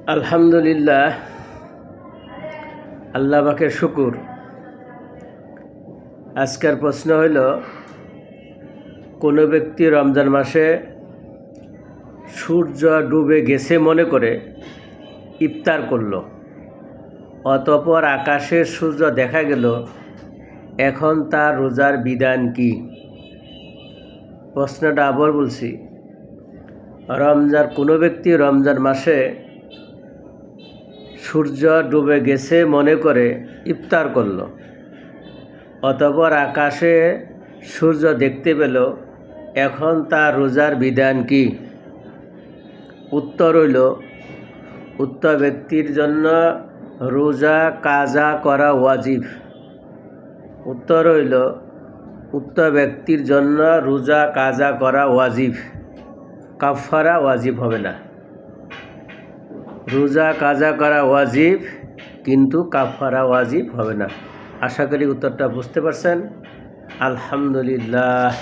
আলহামদুলিল্লাহ, আল্লাহ পাকের শুকুর। আজকের প্রশ্ন হইল, কোনো ব্যক্তি রমজান মাসে সূর্য ডুবে গেছে মনে করে ইফতার করল, অতঃপর আকাশে সূর্য দেখা গেল, এখন তার রোজার বিধান কি? প্রশ্নটা আবার বলছি, কোনো ব্যক্তি রমজান মাসে সূর্য ডুবে গেছে মনে করে ইফতার করল, অতঃপর আকাশে সূর্য দেখতে পেল, এখন তার রোজার বিধান কি? উত্তর হইল, উক্ত ব্যক্তির জন্য রোজা কাজা করা ওয়াজিব। উত্তর হইল, উক্ত ব্যক্তির জন্য রোজা কাজা করা ওয়াজিব, কাফারা ওয়াজিব হবে না। রোজা কাজা করা ওয়াজিব, কিন্তু কাফারা ওয়াজিব হবে না। আশা করি উত্তরটা বুঝতে পারছেন। আলহামদুলিল্লাহ।